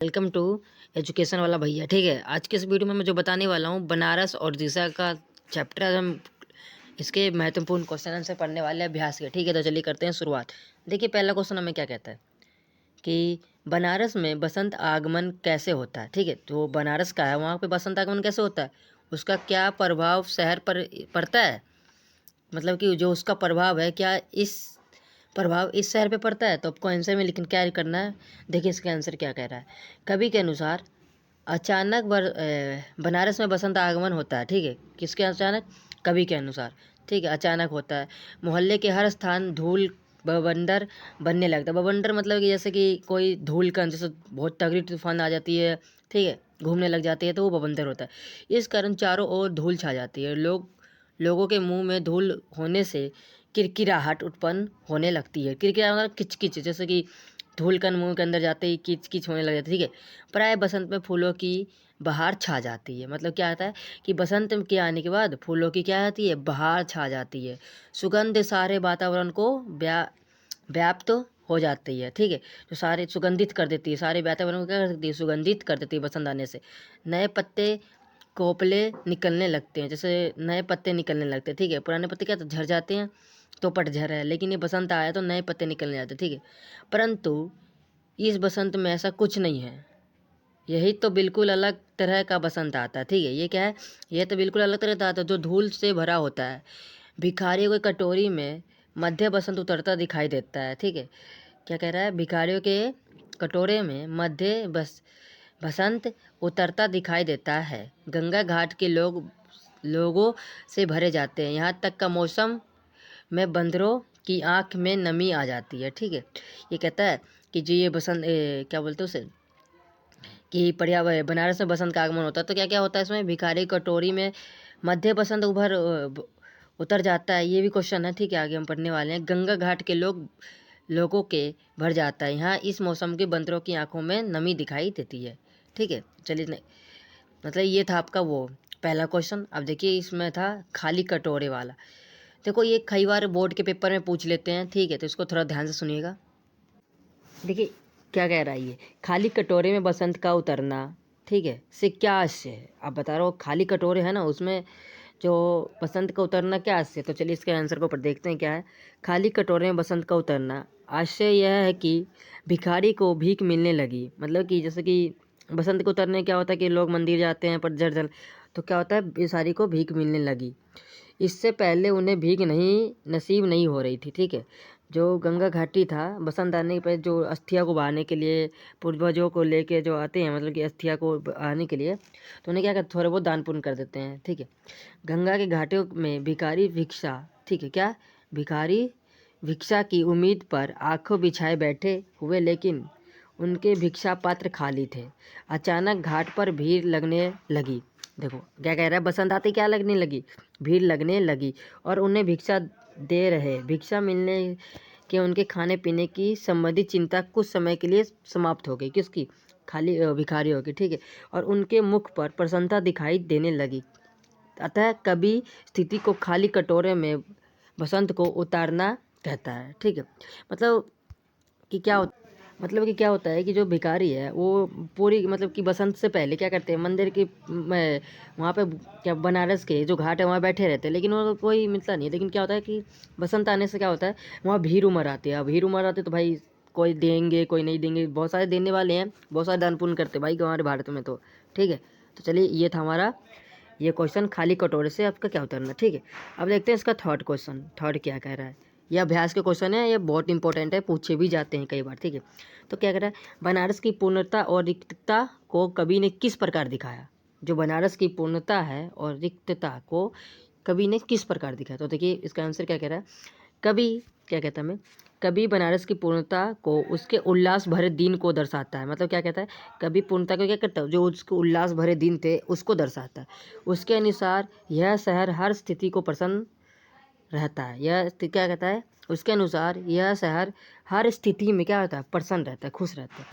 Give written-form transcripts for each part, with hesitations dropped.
Welcome to education वाला भैया। ठीक है, आज के इस वीडियो में मैं जो बताने वाला हूँ बनारस और दिशा का चैप्टर। आज हम इसके महत्वपूर्ण क्वेश्चन आंसर पढ़ने वाले हैं अभ्यास के। ठीक है, तो चलिए करते हैं शुरुआत। देखिए, पहला क्वेश्चन हमें क्या कहता है कि बनारस में बसंत आगमन कैसे होता है। ठीक है, तो बनारस का है, वहाँ पे बसंत आगमन कैसे होता है, उसका क्या प्रभाव शहर पर पड़ता है, मतलब कि जो उसका प्रभाव है क्या इस प्रभाव इस शहर पे पड़ता है। तो आपको आंसर में लेकिन क्या करना है, देखिए इसका आंसर क्या कह रहा है। कवि के अनुसार अचानक बनारस में बसंत आगमन होता है। ठीक है, किसके अचानक, कवि के अनुसार। ठीक है, अचानक होता है। मोहल्ले के हर स्थान धूल बवंडर बनने लगता है। बवंडर मतलब कि जैसे कि कोई धूल का, जैसे बहुत तगड़ी तूफान आ जाती है, ठीक है, घूमने लग जाती है, तो वो बवंडर होता है। इस कारण चारों ओर धूल छा जाती है। लोगों के मुंह में धूल होने से किरकिराहट उत्पन्न होने लगती है। किरकिरा मतलब किचकिच, जैसे कि धूल कण मुंह के अंदर जाते ही किच किच होने लग जाती है। ठीक है, प्राय बसंत में फूलों की बहार छा जाती है। मतलब क्या आता है कि बसंत के आने के बाद फूलों की क्या आती है, बहार छा जाती है। सुगंध सारे वातावरण को व्याप्त हो जाती है। ठीक है, जो सारे सुगंधित कर देती है, सारे वातावरण को क्या कर देती है, सुगंधित कर देती है बसंत आने से। नए पत्ते कोपले निकलने लगते हैं, जैसे नए पत्ते निकलने लगते हैं। ठीक है, पुराने पत्ते क्या तो झड़ जाते हैं, तो पतझड़ है, लेकिन ये बसंत आया तो नए पत्ते निकलने जाते हैं। ठीक है, परंतु इस बसंत में ऐसा कुछ नहीं है। यही तो बिल्कुल अलग तरह का बसंत आता है। ठीक है, ये क्या है, ये तो बिल्कुल अलग तरह का आता है जो धूल से भरा होता है। भिखारियों की कटोरी में मध्य बसंत उतरता दिखाई देता है। ठीक है, क्या कह रहा है, भिखारियों के कटोरे में मध्य बसंत उतरता दिखाई देता है। गंगा घाट के लोगों से भरे जाते हैं, यहाँ तक का मौसम में बंदरों की आंख में नमी आ जाती है। ठीक है, ये कहता है कि जो ये बसंत क्या बोलते हैं उसे, कि पर्यावरण बनारस में बसंत का आगमन होता है। तो क्या क्या होता है इसमें, भिखारी कटोरी में मध्य बसंत उतर जाता है, ये भी क्वेश्चन है। ठीक है, आगे हम पढ़ने वाले हैं। गंगा घाट के लोगों के भर जाता है, यहाँ इस मौसम के बंदरों की आंखों में नमी दिखाई देती है। ठीक है, चलिए मतलब ये था आपका वो पहला क्वेश्चन। अब देखिए इसमें था खाली कटोरे वाला। देखो ये कई बार बोर्ड के पेपर में पूछ लेते हैं। ठीक है, तो इसको थोड़ा ध्यान से सुनिएगा। देखिए क्या कह रहा है ये, खाली कटोरे में बसंत का उतरना, ठीक है, से क्या आशय है। आप बता रहे हो खाली कटोरे है ना, उसमें जो बसंत का उतरना क्या आशय है। तो चलिए इसके आंसर को ऊपर देखते हैं क्या है। खाली कटोरे में बसंत का उतरना, आशय यह है कि भिखारी को भीख मिलने लगी। मतलब कि जैसे कि बसंत को उतरने क्या होता है कि लोग मंदिर जाते हैं पर जड़ तो क्या होता है, भिखारी को भीख मिलने लगी। इससे पहले उन्हें भीख नहीं नसीब नहीं हो रही थी। ठीक है, जो गंगा घाटी था, बसंत आने पर जो अस्थिया को बहाने के लिए पूर्वजों को लेके जो आते हैं, मतलब कि अस्थिया को बहाने के लिए, तो उन्हें क्या करते, थोड़े बहुत दान पुण्य कर देते हैं। ठीक है, गंगा के घाटों में भिखारी भिक्षा, ठीक है, क्या भिखारी भिक्षा की उम्मीद पर आंखों बिछाए बैठे हुए, लेकिन उनके भिक्षा पात्र खाली थे। अचानक घाट पर भीड़ लगने लगी। देखो क्या कह रहा है, बसंत आते क्या लगने लगी, भीड़ लगने लगी, और उन्हें भिक्षा दे रहे। भिक्षा मिलने के उनके खाने पीने की संबंधित चिंता कुछ समय के लिए समाप्त हो गई। किसकी, खाली भिखारियों की। ठीक है, और उनके मुख पर प्रसन्नता दिखाई देने लगी। अतः कभी स्थिति को खाली कटोरे में बसंत को उतारना कहता है। ठीक है, मतलब कि क्या होता मतलब कि क्या होता है कि जो भिखारी है वो पूरी, मतलब कि बसंत से पहले क्या करते हैं, मंदिर की वहाँ पे क्या बनारस के जो घाट है वहाँ बैठे रहते हैं, लेकिन वो कोई मिलता नहीं है। लेकिन क्या होता है कि बसंत आने से क्या होता है, वहाँ भीड़ उमड़ आती है। अब भीड़ उमड़ आती है तो भाई कोई देंगे कोई नहीं देंगे, बहुत सारे देने वाले हैं, बहुत सारे दान पुण्य करते हैं भाई हमारे भारत में। तो ठीक है, तो चलिए ये था हमारा ये क्वेश्चन, खाली कटोरे से आपका क्या उतरना। ठीक है, अब देखते हैं इसका थर्ड क्वेश्चन। थर्ड क्या कह रहा है, ये अभ्यास के क्वेश्चन है, ये बहुत इंपॉर्टेंट है, पूछे भी जाते हैं कई बार। ठीक है, तो क्या कह रहा है, बनारस की पूर्णता और रिक्तता को कवि ने किस प्रकार दिखाया। जो बनारस की पूर्णता है और रिक्तता को कवि ने किस प्रकार दिखाया। तो देखिए इसका आंसर क्या कह रहा है, कवि क्या कहता है, मैं कवि बनारस की पूर्णता को उसके उल्लास भरे दिन को दर्शाता है। मतलब क्या कहता है, कवि पूर्णता को क्या करता है, जो उसके उल्लास भरे दिन थे उसको दर्शाता है। उसके अनुसार यह शहर हर स्थिति को प्रसन्न रहता है। क्या कहता है, उसके अनुसार यह शहर हर स्थिति में क्या होता है, प्रसन्न रहता है, खुश रहता है।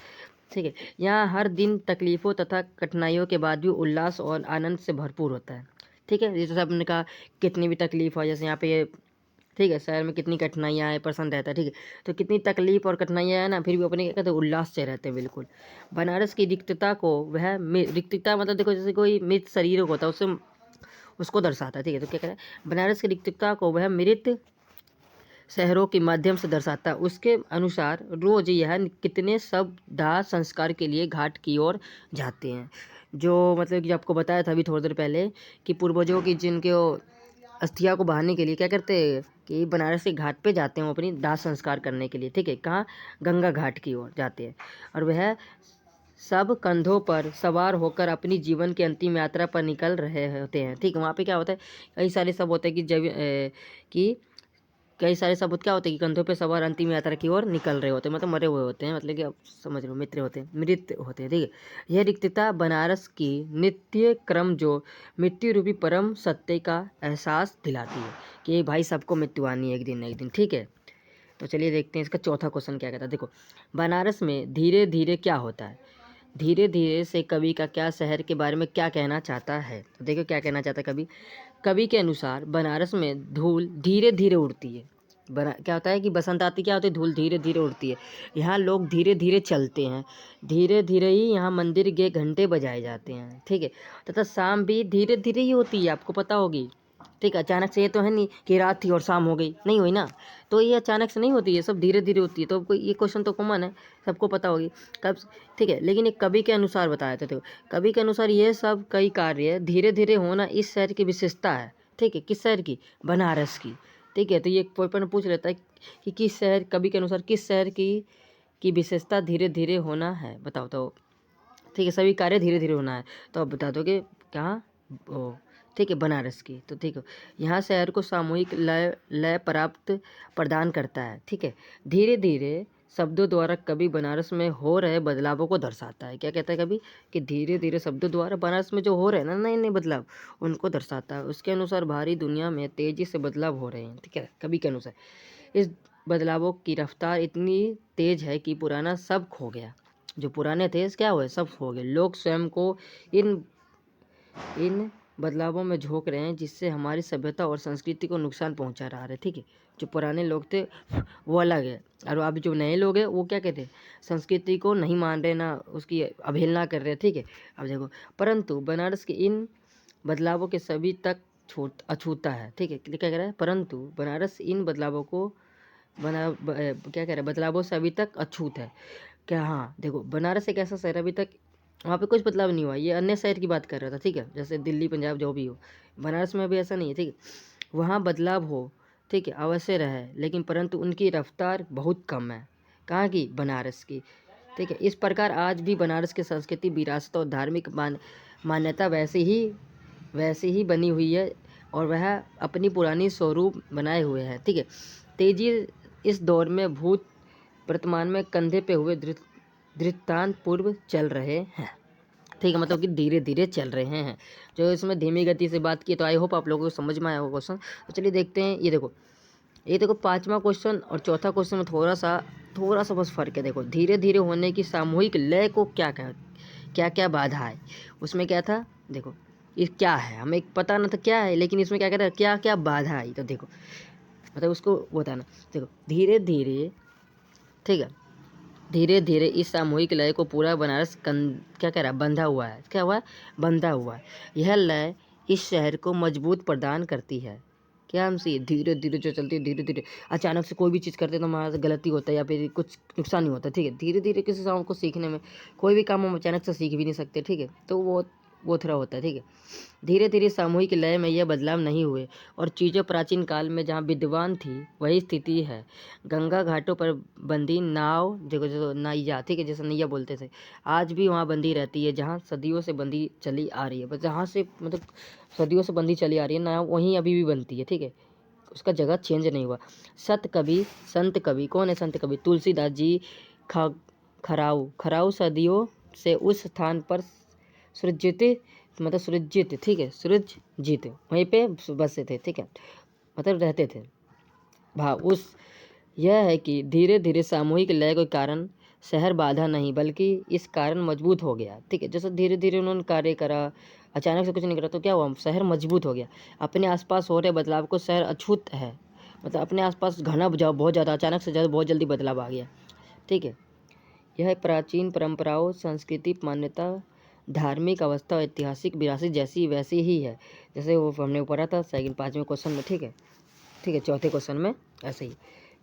ठीक है, यहाँ हर दिन तकलीफ़ों तथा कठिनाइयों के बाद भी उल्लास और आनंद से भरपूर होता है। ठीक है, जैसे आपने कहा कितनी भी तकलीफ हो, जैसे यहाँ पे ठीक है, शहर में कितनी कठिनाइयाँ है, परेशान रहता है, ठीक है, तो कितनी तकलीफ और कठिनाइयाँ है ना, फिर भी अपने क्या कहते हैं उल्लास से रहते हैं बिल्कुल। बनारस की रिक्तता को वह रिक्तता मतलब देखो जैसे कोई मृत शरीर होता है उससे उसको दर्शाता है, ठीक है, तो क्या कह रहा है बनारस की रिक्तता को वह मृत शहरों के माध्यम से दर्शाता है। उसके अनुसार रोज यह कितने सब दाह संस्कार के लिए घाट की ओर जाते हैं। जो मतलब कि आपको बताया था अभी थोड़ी देर पहले कि पूर्वजों की जिनके अस्थिया को बहाने के लिए क्या करते हैं कि बनारस के घाट पे जाते हैं वो अपनी दाह संस्कार करने के लिए, ठीक है, कहाँ गंगा घाट की ओर जाते हैं। और वह सब कंधों पर सवार होकर अपनी जीवन की अंतिम यात्रा पर निकल रहे होते हैं, ठीक है। वहाँ पे क्या होता है कई सारे सब होते हैं कि जब कि कई सारे सबूत क्या होते हैं कि कंधों पे सवार अंतिम यात्रा की ओर निकल रहे होते हैं, मतलब मरे हुए होते हैं, मतलब कि आप समझ लो मित्र होते हैं, मृत होते हैं, ठीक है। यह रिक्तता बनारस की नित्य क्रम जो मृत्यु रूपी परम सत्य का एहसास दिलाती है कि भाई सबको मृत्यु आनी है एक दिन ना एक दिन, ठीक है। तो चलिए देखते हैं इसका चौथा क्वेश्चन क्या कहता है। देखो बनारस में धीरे धीरे क्या होता है, धीरे धीरे से कवि का क्या शहर के बारे में क्या कहना चाहता है। तो देखो क्या कहना चाहता है कवि, कवि के अनुसार बनारस में धूल धीरे धीरे उड़ती है। क्या होता है कि बसंत आती क्या होती है, धूल धीरे धीरे उड़ती है। यहाँ लोग धीरे धीरे चलते हैं, धीरे धीरे ही यहाँ मंदिर के घंटे बजाए जाते हैं, ठीक है। तथा शाम भी धीरे धीरे ही होती है, आपको पता होगी, ठीक है। अचानक से ये तो है नहीं कि रात थी और शाम हो गई, नहीं हुई ना, तो ये अचानक से नहीं होती है, सब धीरे धीरे होती है। तो कोई ये क्वेश्चन तो कॉमन है, सबको पता होगी कब, ठीक है। लेकिन एक कवि के अनुसार बताया था, देखो कवि के अनुसार ये सब कई कार्य धीरे धीरे होना इस शहर की विशेषता है, ठीक है। किस शहर की, बनारस की, ठीक है। तो ये पेपर में पूछ लेता है कि किस शहर, कवि के अनुसार किस शहर की विशेषता धीरे धीरे होना है, बताओ तो, ठीक है। सभी कार्य धीरे धीरे होना है, तो अब बता दोगे कहाँ, ओ ठीक है बनारस की। तो ठीक है, यहाँ शहर को सामूहिक लय लय प्राप्त प्रदान करता है, ठीक है। धीरे धीरे शब्दों द्वारा कवि बनारस में हो रहे बदलावों को दर्शाता है। क्या कहता है कवि कि धीरे धीरे शब्दों द्वारा बनारस में जो हो रहे हैं ना नए नए बदलाव उनको दर्शाता है। उसके अनुसार भारी दुनिया में तेजी से बदलाव हो रहे हैं, ठीक है, कवि के अनुसार। इस बदलावों की रफ्तार इतनी तेज है कि पुराना सब खो गया, जो पुराने थे क्या हुए, सब खो गए। लोग स्वयं को इन इन बदलावों में झोंक रहे हैं जिससे हमारी सभ्यता और संस्कृति को नुकसान पहुंचा रहा है, ठीक है। जो पुराने लोग थे वो अलग है, और अभी जो नए लोग हैं वो क्या कहते हैं, संस्कृति को नहीं मान रहे ना, उसकी अवहेलना कर रहे हैं, ठीक है। अब देखो परंतु बनारस के इन बदलावों के सभी तक अछूता है, ठीक है। क्या कह रहा है, परंतु बनारस इन बदलावों को क्या कह रहा है, बदलावों से अभी तक अछूत है क्या। हाँ देखो बनारस एक ऐसा शहर है अभी तक वहाँ पे कुछ बदलाव नहीं हुआ, ये अन्य शहर की बात कर रहा था, ठीक है, जैसे दिल्ली पंजाब जो भी हो, बनारस में अभी ऐसा नहीं है, ठीक है। वहाँ बदलाव हो, ठीक है, अवश्य रहे, लेकिन परंतु उनकी रफ्तार बहुत कम है, कहाँ की, बनारस की, ठीक है। इस प्रकार आज भी बनारस की संस्कृति विरासत और धार्मिक मान्यता वैसे ही बनी हुई है, और वह अपनी पुरानी स्वरूप बनाए हुए है, ठीक है। तेजी इस दौर में भूत वर्तमान में कंधे पे हुए दृष्टांत पूर्व चल रहे हैं, ठीक है, मतलब कि धीरे धीरे चल रहे हैं। जो इसमें धीमी गति से बात की, तो आई होप आप लोगों को समझ में आया होगा क्वेश्चन। तो चलिए देखते हैं, ये देखो पांचवा क्वेश्चन और चौथा क्वेश्चन में थोड़ा सा बस फर्क है। देखो धीरे धीरे होने की सामूहिक लय को क्या क्या बाधा है, उसमें क्या था, देखो ये क्या है हमें पता ना था क्या है, लेकिन इसमें क्या कहता है क्या क्या बाधा आई, तो देखो मतलब उसको बताना। देखो धीरे धीरे, ठीक है, धीरे धीरे इस सामूहिक लय को पूरा बनारस क्या कह रहा है, बंधा हुआ है, क्या हुआ है, बंधा हुआ है। यह लय इस शहर को मजबूत प्रदान करती है। क्या हमसे धीरे धीरे जो चलती है, धीरे धीरे अचानक से कोई भी चीज़ करते हैं तो हमारा गलती होता है या फिर कुछ नुकसान ही होता है, ठीक है। धीरे धीरे किसी काम को सीखने में, कोई भी काम हम अचानक से सीख भी नहीं सकते, ठीक है, तो वो थोड़ा होता है, ठीक है। धीरे धीरे सामूहिक लय में यह बदलाव नहीं हुए, और चीज़ें प्राचीन काल में जहाँ विद्वान थी वही स्थिति है। गंगा घाटों पर बंदी नाव, देखो जो नैया, ठीक है, जैसे नैया बोलते थे, आज भी वहाँ बंदी रहती है, जहाँ सदियों से बंदी चली आ रही है, बस जहाँ से मतलब सदियों से बंदी चली आ रही है नाव वहीं अभी भी बनती है, ठीक है, उसका जगह चेंज नहीं हुआ। संत कवि कौन है, संत कवि तुलसीदास जी खराऊ सदियों से उस स्थान पर सृजित, मतलब सृजित, ठीक है, सृजित वहीं पे बसे थे, ठीक है, मतलब रहते थे। भाव उस यह है कि धीरे धीरे सामूहिक लय के कारण शहर बाधा नहीं बल्कि इस कारण मजबूत हो गया, ठीक है। जैसे धीरे धीरे उन्होंने कार्य करा, अचानक से कुछ नहीं करा तो क्या हुआ, शहर मजबूत हो गया। अपने आसपास हो रहे बदलाव को शहर अछूत है, मतलब अपने आसपास घना बहुत ज़्यादा अचानक से ज़्यादा बहुत जल्दी बदलाव आ गया। ठीक है, यह प्राचीन परंपराओं, सांस्कृतिक मान्यता, धार्मिक अवस्था और ऐतिहासिक विरासत जैसी वैसी ही है जैसे वो हमने पढ़ा था सेकंड 5वें क्वेश्चन में। ठीक है, चौथे क्वेश्चन में ऐसे ही।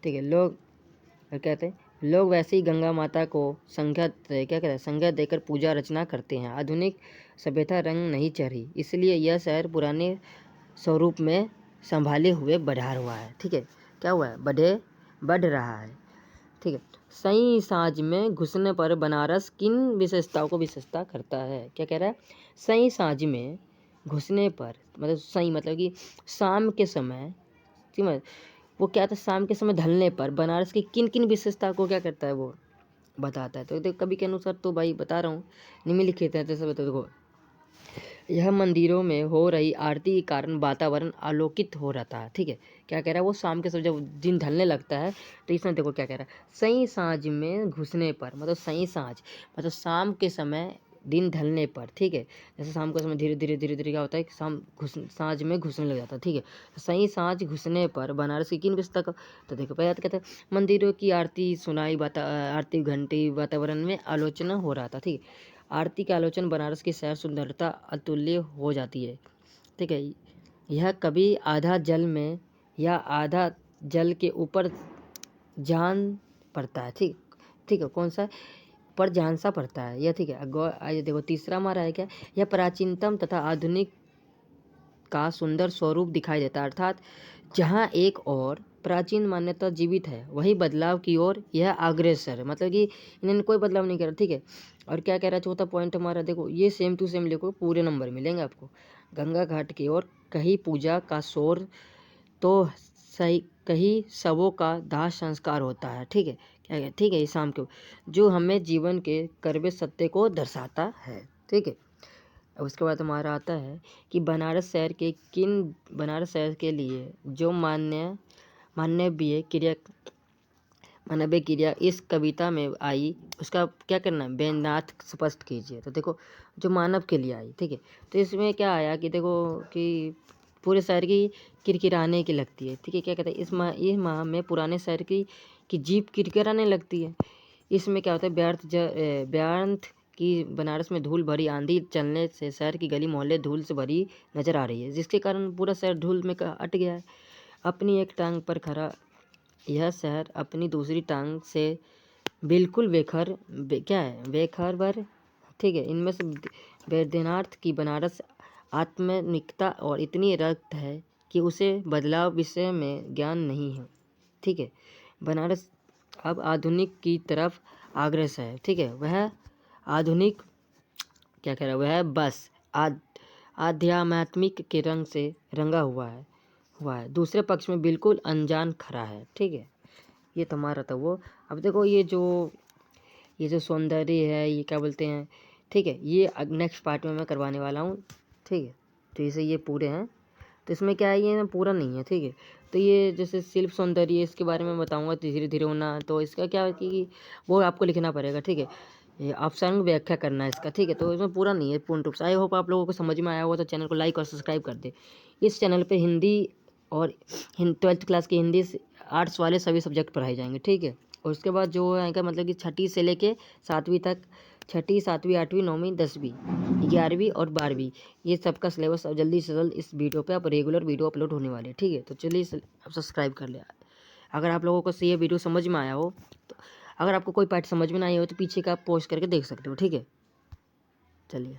ठीक है, लोग कहते हैं लोग वैसे ही गंगा माता को संज्ञा देकर पूजा अर्चना करते हैं। आधुनिक सभ्यता रंग नहीं चढ़ी, इसलिए यह शहर पुराने स्वरूप में संभाले हुए बढ़ा हुआ है। ठीक है, क्या हुआ है? बढ़ रहा है। ठीक है, सही साँझ में घुसने पर बनारस किन विशेषताओं को विशेषता करता है? क्या कह रहा है? सही साँझ में घुसने पर, मतलब सही मतलब कि शाम के समय, ठीक है, वो क्या था, शाम के समय ढलने पर बनारस की किन किन विशेषता को क्या करता है, वो बताता है। तो देखो कवि के अनुसार तो भाई बता रहा हूँ, निम्नलिखित है। जैसे बता देखो, यह मंदिरों में हो रही आरती के कारण वातावरण आलोकित हो रहता है। ठीक है, क्या कह रहा है? वो शाम के समय जब दिन ढलने लगता है तो इसमें देखो क्या कह रहा है, सही साँझ में घुसने पर, मतलब सही साँझ मतलब शाम के समय दिन ढलने पर। ठीक है, जैसे शाम के समय धीरे धीरे क्या होता है कि साँझ में घुसने लग जाता है। ठीक है, तो सही साँझ घुसने पर बनारस की किन विशेषता का, तो देखो पहले कहते हैं मंदिरों की आरती सुनाई, आरती घंटी वातावरण में आलोचना हो रहा था। ठीक है, आरती के आलोचन बनारस की शहर सुंदरता अतुल्य हो जाती है। ठीक है, यह कभी आधा जल में या आधा जल के ऊपर जान पड़ता है। ठीक है, कौन सा पर जान सा पड़ता है यह। ठीक है, आइए देखो तीसरा हमारा है क्या, यह प्राचीनतम तथा आधुनिक का सुंदर स्वरूप दिखाई देता है, अर्थात जहाँ एक और प्राचीन मान्यता जीवित है वही बदलाव की ओर यह अग्रसर है, मतलब कि इन्होंने कोई बदलाव नहीं करा। ठीक है, और क्या कह रहा है चौथा पॉइंट हमारा, देखो ये सेम टू सेम लिखो, पूरे नंबर मिलेंगे आपको। गंगा घाट की ओर कहीं पूजा का शोर तो सही, कहीं शवों का दाह संस्कार होता है। ठीक है, क्या ठीक है, ये शाम को जो हमें जीवन के कड़वे सत्य को दर्शाता है। ठीक है, उसके बाद हमारा आता है कि बनारस शहर के लिए जो मानवीय क्रिया इस कविता में आई उसका क्या करना है, बेनाथ स्पष्ट कीजिए। तो देखो जो मानव के लिए आई, ठीक है, तो इसमें क्या आया कि देखो कि पूरे शहर की किरकिराने की लगती है। ठीक है, क्या कहते हैं, इस माह में पुराने शहर की जीप किरकिराने लगती है। इसमें क्या होता है, व्यर्थ कि बनारस में धूल भरी आंधी चलने से शहर की गली मोहल्ले धूल से भरी नजर आ रही है, जिसके कारण पूरा शहर धूल में अट गया है। अपनी एक टांग पर खड़ा यह शहर अपनी दूसरी टांग से बिल्कुल बेखबर। ठीक है, इनमें से वैद्यनाथ की बनारस आत्मनिकता और इतनी रक्त है कि उसे बदलाव विषय में ज्ञान नहीं है। ठीक है, बनारस अब आधुनिक की तरफ अग्रसर है। ठीक है, वह आधुनिक क्या कह रहा है, वह बस आध्यात्मिक के रंग से रंगा हुआ है, दूसरे पक्ष में बिल्कुल अनजान खड़ा है। ठीक है, ये तुम्हारा था वो। अब देखो ये जो सौंदर्य है, ये क्या बोलते हैं, ठीक है, ये नेक्स्ट पार्ट में मैं करवाने वाला हूँ। ठीक है, तो इसे ये पूरे हैं, तो इसमें क्या है, ये ना पूरा नहीं है। ठीक है, तो ये जैसे शिल्प सौंदर्य इसके बारे में बताऊंगा धीरे धीरे होना, तो इसका क्या है कि वो आपको लिखना पड़ेगा। ठीक है, ये ऑप्शन व्याख्या करना है इसका। ठीक है, तो इसमें पूरा नहीं है पूर्ण रूप से। आई होप आप लोगों को समझ में आया होगा, तो चैनल को लाइक और सब्सक्राइब कर दे। इस चैनल पे हिंदी और 12th क्लास की हिंदी आर्ट्स वाले सभी सब्जेक्ट पढ़ाए जाएंगे। ठीक है, और उसके बाद जो है का मतलब कि छठी से लेके 7वीं तक, छठी 7वीं 8वीं 9वीं 10वीं 11वीं और 12वीं, ये सबका सिलेबस अब जल्दी से जल्द इस वीडियो पे आप रेगुलर वीडियो अपलोड होने वाले हैं। ठीक है, तो चलिए आप सब्सक्राइब कर ले। अगर आप लोगों को ये वीडियो समझ में आया हो, तो अगर आपको कोई पार्ट समझ में ना आया हो तो पीछे का आप पॉज करके देख सकते हो। ठीक है, चलिए।